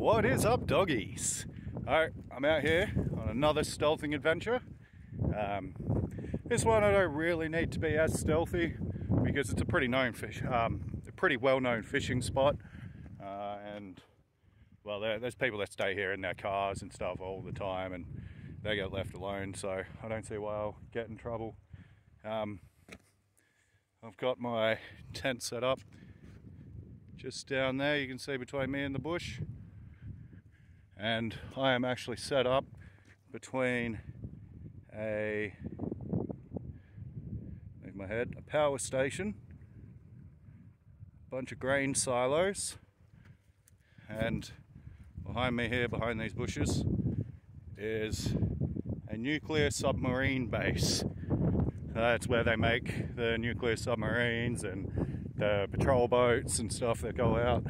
What is up, doggies? Alright, I'm out here on another stealthing adventure. This one I don't really need to be as stealthy because it's a pretty well-known fishing spot, and well, there's people that stay here in their cars and stuff all the time, and they get left alone. So I don't see why I'll get in trouble. I've got my tent set up just down there. You can see between me and the bush. And I am actually set up between a power station, a bunch of grain silos, and behind me here, behind these bushes, is a nuclear submarine base. That's where they make the nuclear submarines and the patrol boats and stuff that go out.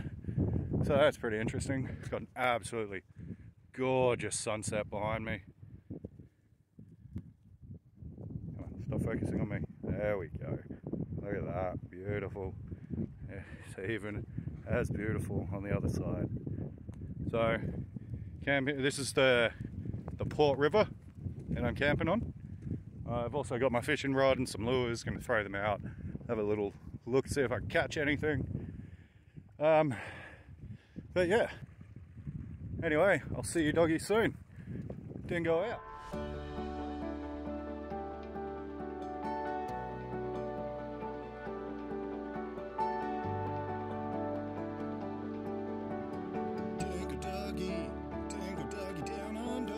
So that's pretty interesting. It's got an absolutely gorgeous sunset behind me. Come on, stop focusing on me. There we go. Look at that, beautiful. Yeah, it's even as beautiful on the other side. So, this is the Port River that I'm camping on. I've also got my fishing rod and some lures. Going to throw them out, have a little look, see if I can catch anything. But yeah, anyway, I'll see you doggies soon. Dingo out. Dingo doggie down under.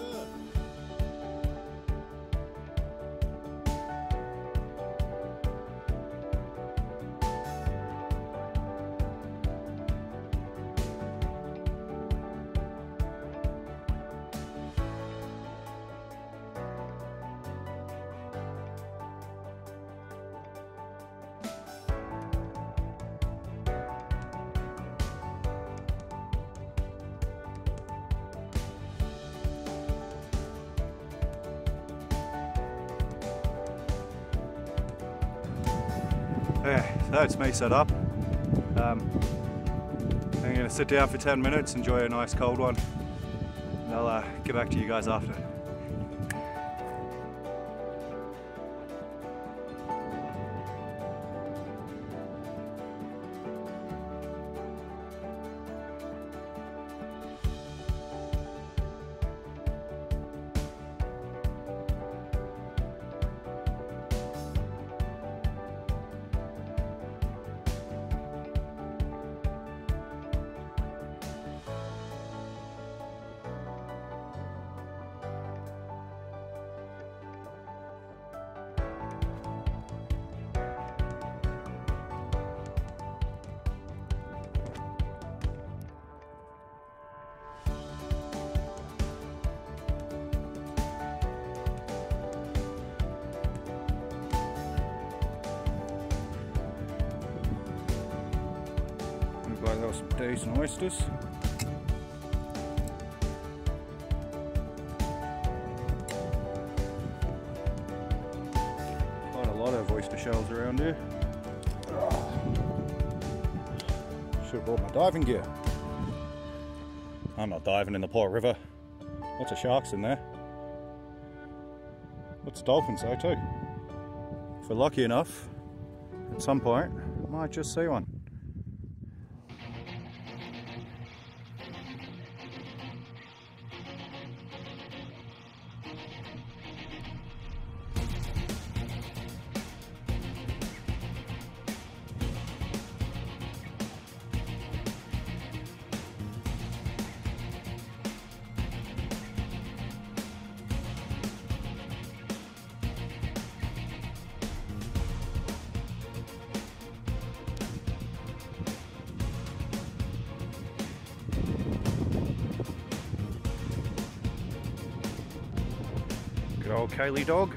Yeah, so that's me set up. I'm going to sit down for 10 minutes, enjoy a nice cold one, and I'll get back to you guys after. Like there were some decent oysters. Quite a lot of oyster shells around here. Should have brought my diving gear. I'm not diving in the Port River. Lots of sharks in there. Lots of dolphins though too. If we're lucky enough, at some point, I might just see one. Good old Kaylee dog.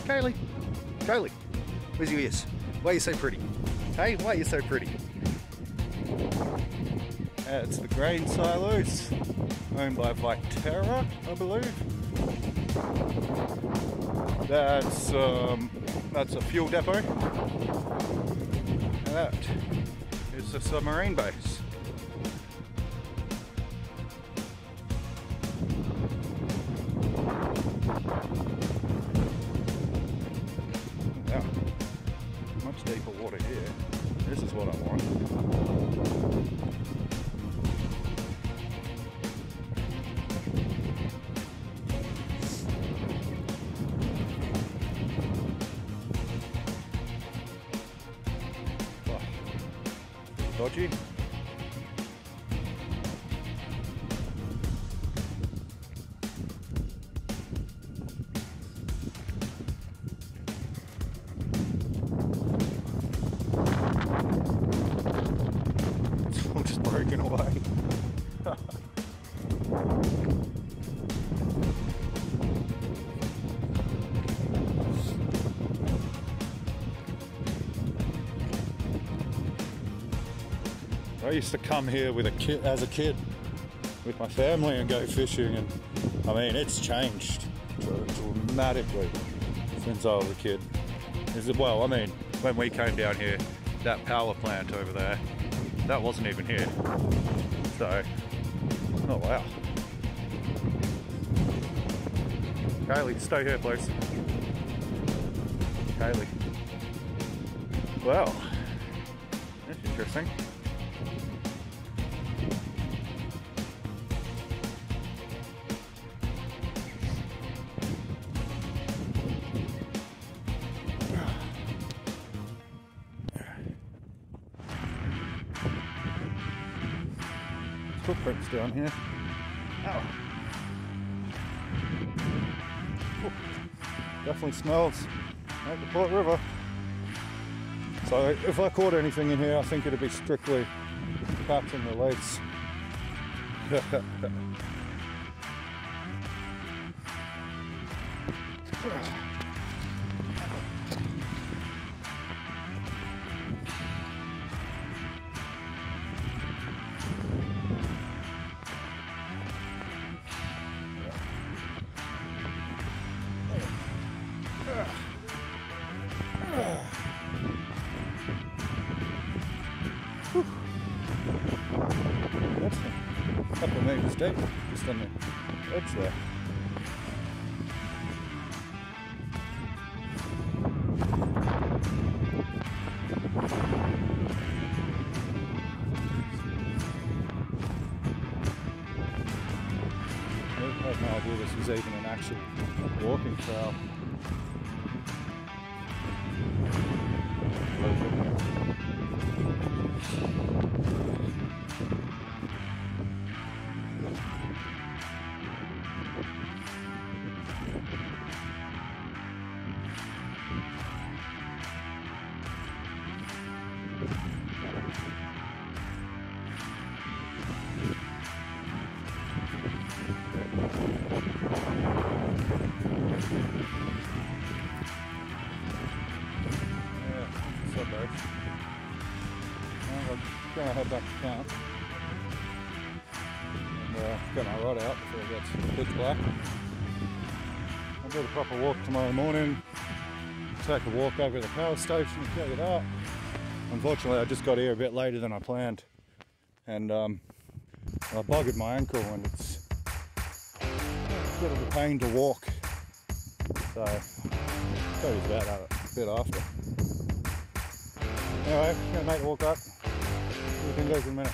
Kaylee! Kaylee! Where's your ears? Why are you so pretty? Hey, why are you so pretty? It's the grain silos, owned by Viterra, I believe. That's a fuel depot. That is the submarine base. what I want. Oh, dodgy. Just broken away. I used to come here with as a kid with my family and go fishing, and I mean it's changed dramatically since I was a kid. Well, I mean when we came down here, that power plant over there, that wasn't even here. So, oh wow. Kaylee, stay here please. Kaylee. Well, that's interesting. Footprints down here. Ow. Ooh, definitely smells like the Port River. So if I caught anything in here, I think it'd be strictly catch and release. That's a couple of meters deep, just on the edge there. I had no idea this was even an actual walking trail. I'm going to head back to camp and get my rod out before it gets pitch black. I'll do the proper walk tomorrow morning, take a walk over to the power station and check it out. Unfortunately I just got here a bit later than I planned, and I buggered my ankle and it's a bit of a pain to walk, so I'll tell you about that a bit after. Anyway, I'm going to make the walk up. Everything goes in a minute.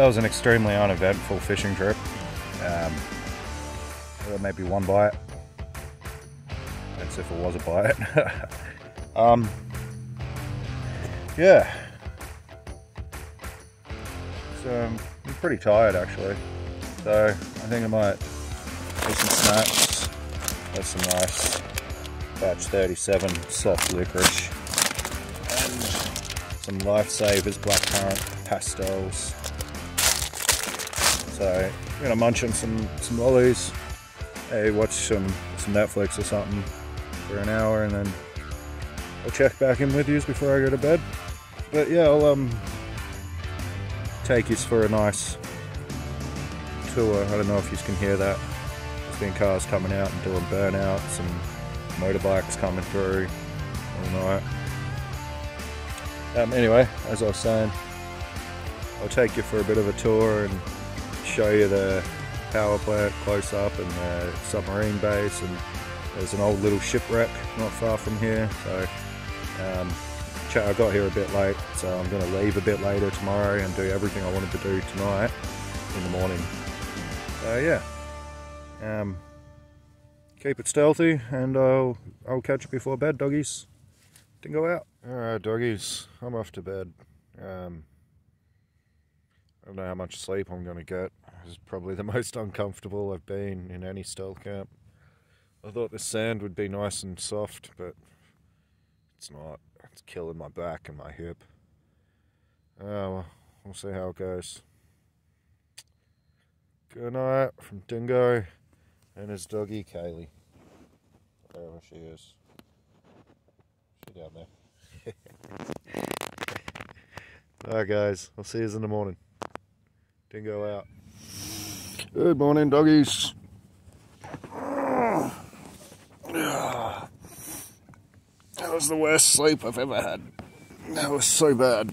that was an extremely uneventful fishing trip. Maybe one bite. That's if it was a bite. Yeah. So I'm pretty tired actually. So I think I might do some snacks. That's some nice batch 37 soft licorice. And some Lifesavers black currant pastels. So I'm gonna munch on some lollies. Hey, watch some Netflix or something for an hour, and then I'll check back in with you before I go to bed. But yeah, I'll take you for a nice tour. I don't know if you can hear that. There's been cars coming out and doing burnouts and motorbikes coming through all night. Anyway, as I was saying, I'll take you for a bit of a tour and show you the power plant close up and the submarine base, and there's an old little shipwreck not far from here. So I got here a bit late, so I'm going to leave a bit later tomorrow and do everything I wanted to do tonight in the morning. Yeah, keep it stealthy, and I'll catch you before bed, doggies. Dingo out. Alright, doggies, I'm off to bed. I don't know how much sleep I'm going to get. This is probably the most uncomfortable I've been in any stealth camp. I thought the sand would be nice and soft, but it's not. It's killing my back and my hip. Well, we'll see how it goes. Good night from Dingo and his doggy Kaylee. Wherever she is. She's down there. Alright guys, I'll see you in the morning. Dingo out. Good morning, doggies. That was the worst sleep I've ever had. That was so bad.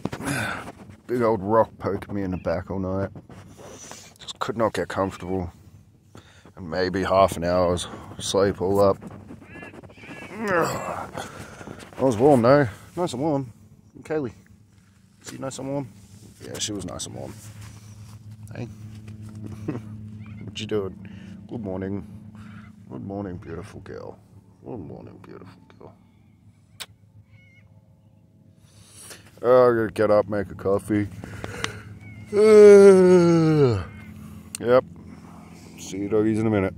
Big old rock poking me in the back all night. Just could not get comfortable. And maybe half an hour's sleep all up. I was warm though. Nice and warm. And Kaylee, is she nice and warm? Yeah, she was nice and warm. Hey. What you doing? Good morning. Good morning, beautiful girl. Good morning, beautiful girl. Oh, I gotta get up, make a coffee. Yep. See you doggies in a minute.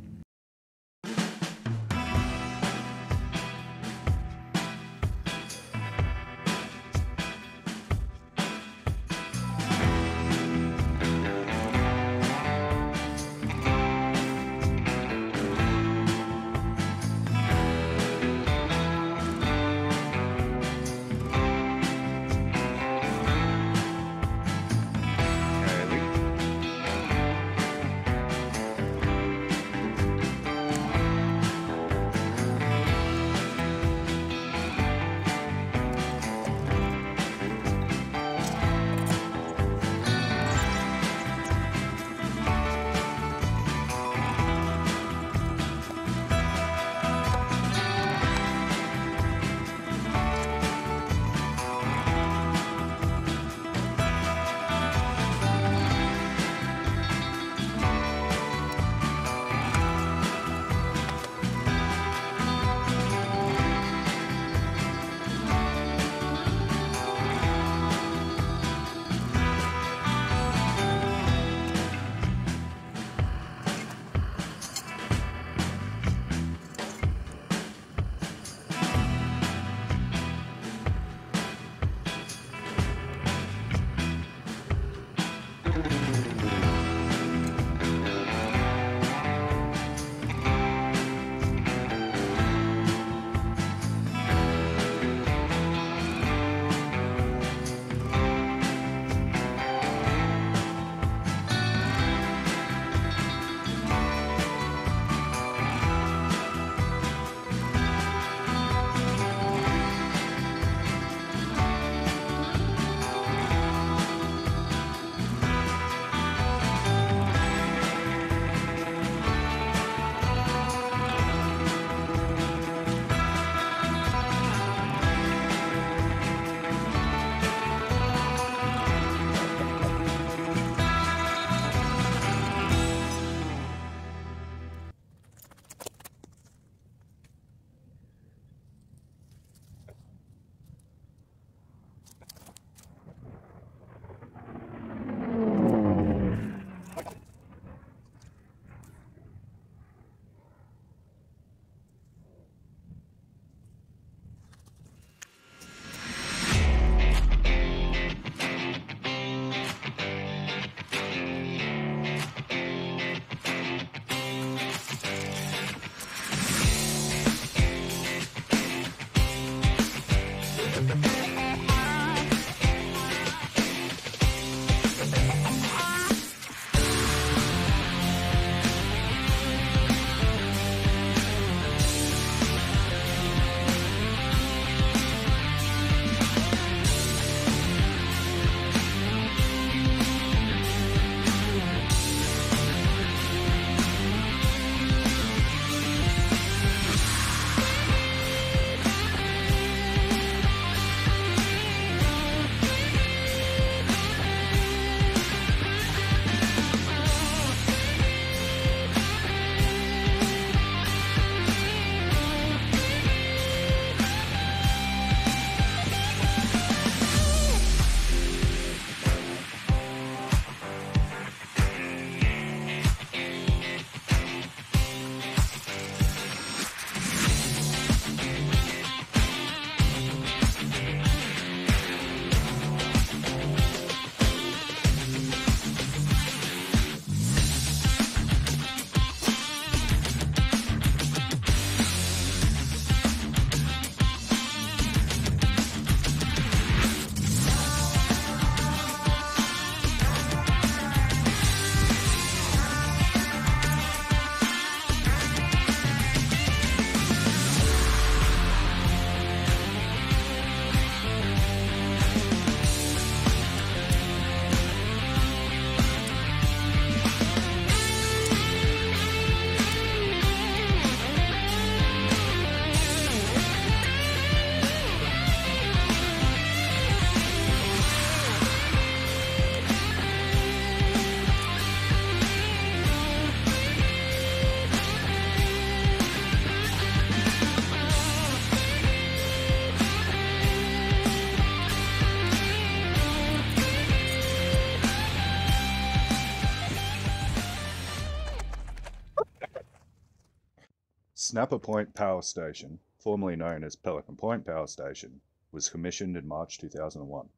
Snapper Point Power Station, formerly known as Pelican Point Power Station, was commissioned in March 2001.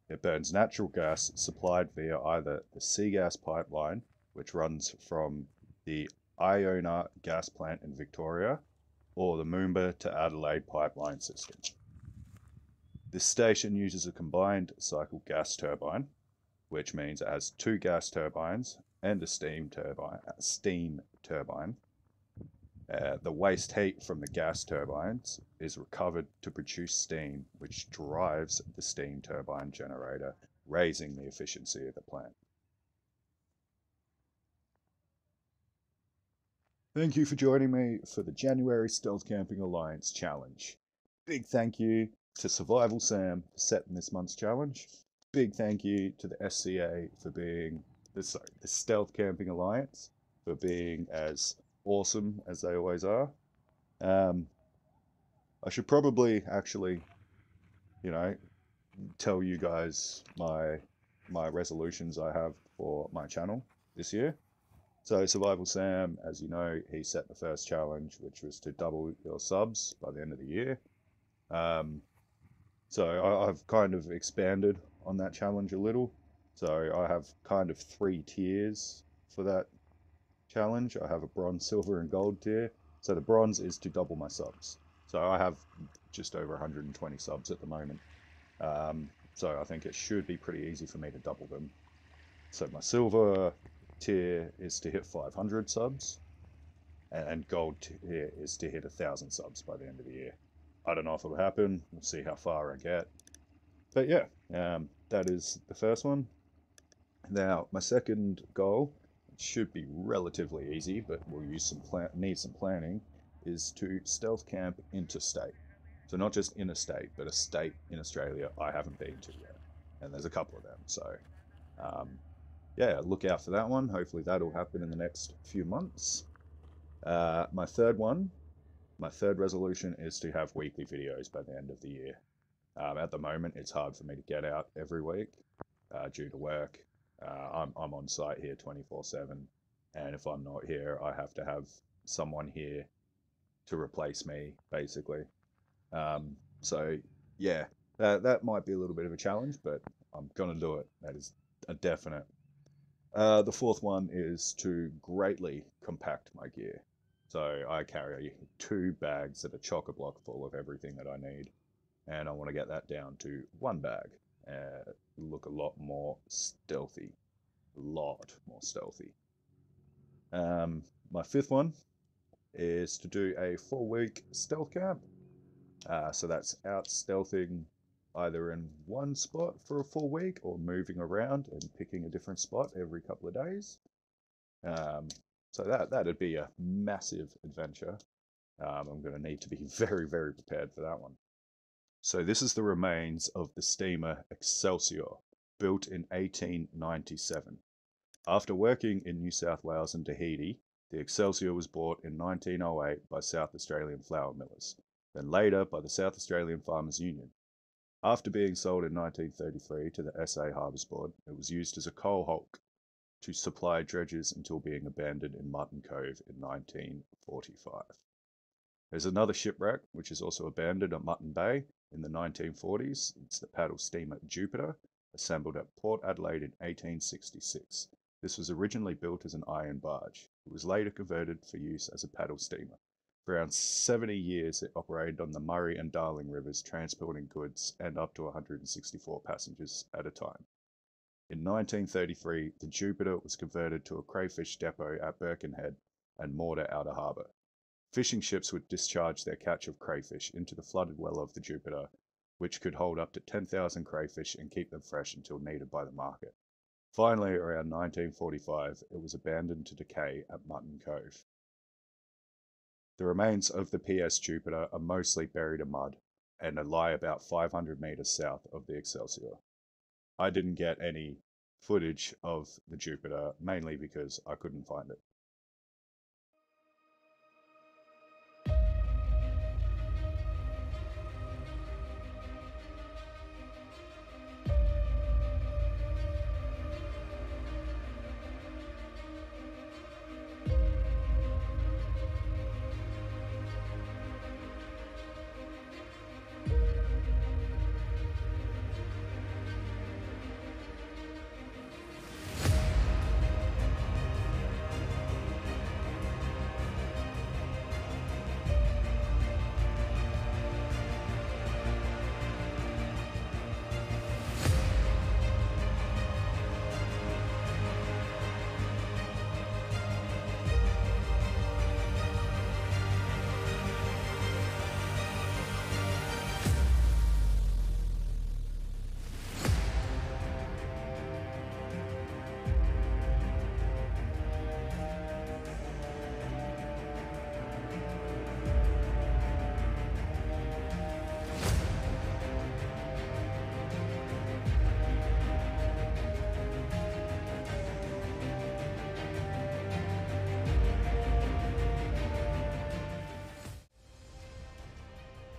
It burns natural gas supplied via either the sea gas pipeline, which runs from the Iona gas plant in Victoria, or the Moomba to Adelaide pipeline system. This station uses a combined cycle gas turbine, which means it has two gas turbines and a steam turbine. The waste heat from the gas turbines is recovered to produce steam, which drives the steam turbine generator, raising the efficiency of the plant. Thank you for joining me for the January Stealth Camping Alliance Challenge. Big thank you to Survival Sam for setting this month's challenge. Big thank you to the SCA for being, the Stealth Camping Alliance, for being as awesome as they always are. I should probably actually, tell you guys my resolutions I have for my channel this year. So Survival Sam, as you know, he set the first challenge, which was to double your subs by the end of the year. So I've kind of expanded on that challenge a little. So I have kind of 3 tiers for that challenge. I have a bronze, silver, and gold tier. So the bronze is to double my subs. So I have just over 120 subs at the moment. So I think it should be pretty easy for me to double them. So my silver tier is to hit 500 subs, and gold tier is to hit 1,000 subs by the end of the year. I don't know if it'll happen. We'll see how far I get. But yeah, that is the first one. Now, my second goal, it should be relatively easy, but we'll use need some planning, is to stealth camp interstate. So not just interstate, but a state in Australia I haven't been to yet. And there's a couple of them. So yeah, look out for that one. Hopefully that'll happen in the next few months. My third resolution is to have weekly videos by the end of the year. At the moment, it's hard for me to get out every week due to work. I'm on site here 24/7, and if I'm not here, I have to have someone here to replace me, basically. So yeah, that might be a little bit of a challenge, but I'm gonna do it. That is a definite. The fourth one is to greatly compact my gear. So I carry 2 bags that are chock-a-block full of everything that I need, and I want to get that down to 1 bag. Look a lot more stealthy. My fifth one is to do a 4-week stealth camp. So that's out stealthing either in one spot for a full week or moving around and picking a different spot every couple of days. So that'd be a massive adventure. I'm going to need to be very, very prepared for that one. So this is the remains of the steamer Excelsior, built in 1897. After working in New South Wales and Tahiti, the Excelsior was bought in 1908 by South Australian flour millers, then later by the South Australian Farmers Union. After being sold in 1933 to the SA Harbours Board, it was used as a coal hulk to supply dredges until being abandoned in Mutton Cove in 1945. There's another shipwreck, which is also abandoned at Mutton Bay in the 1940s. It's the paddle steamer Jupiter, assembled at Port Adelaide in 1866. This was originally built as an iron barge. It was later converted for use as a paddle steamer. For around 70 years, it operated on the Murray and Darling rivers, transporting goods and up to 164 passengers at a time. In 1933, the Jupiter was converted to a crayfish depot at Birkenhead and moored at Outer Harbour. Fishing ships would discharge their catch of crayfish into the flooded well of the Jupiter, which could hold up to 10,000 crayfish and keep them fresh until needed by the market. Finally, around 1945, it was abandoned to decay at Mutton Cove. The remains of the PS Jupiter are mostly buried in mud and lie about 500 meters south of the Excelsior. I didn't get any footage of the Jupiter, mainly because I couldn't find it.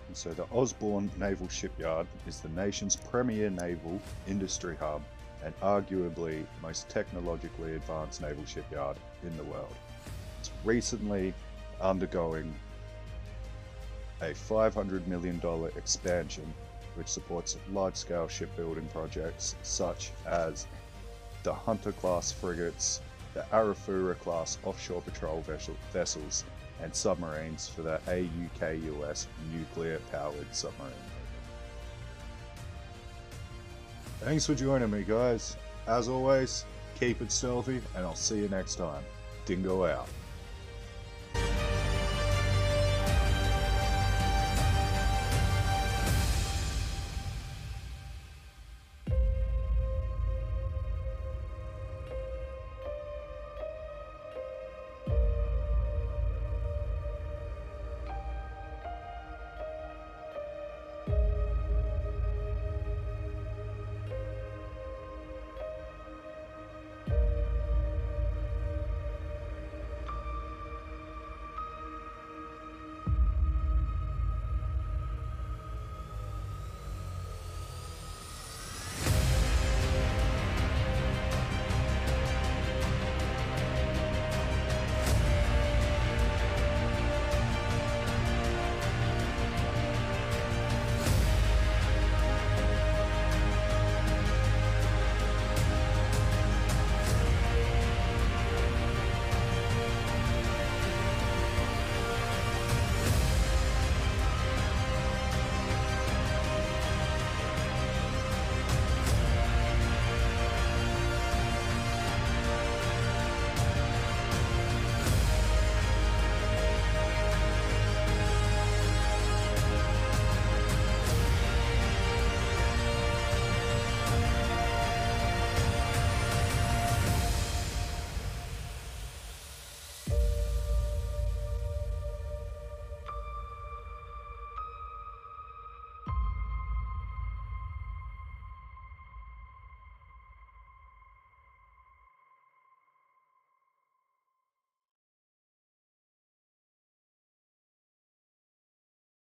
And so the Osborne Naval Shipyard is the nation's premier naval industry hub and arguably most technologically advanced naval shipyard in the world. It's recently undergoing a $500 million expansion which supports large-scale shipbuilding projects such as the Hunter-class frigates, the Arafura-class offshore patrol vessels, and submarines for the AUKUS nuclear-powered submarine. Thanks for joining me, guys. As always, keep it stealthy, and I'll see you next time. Dingo out.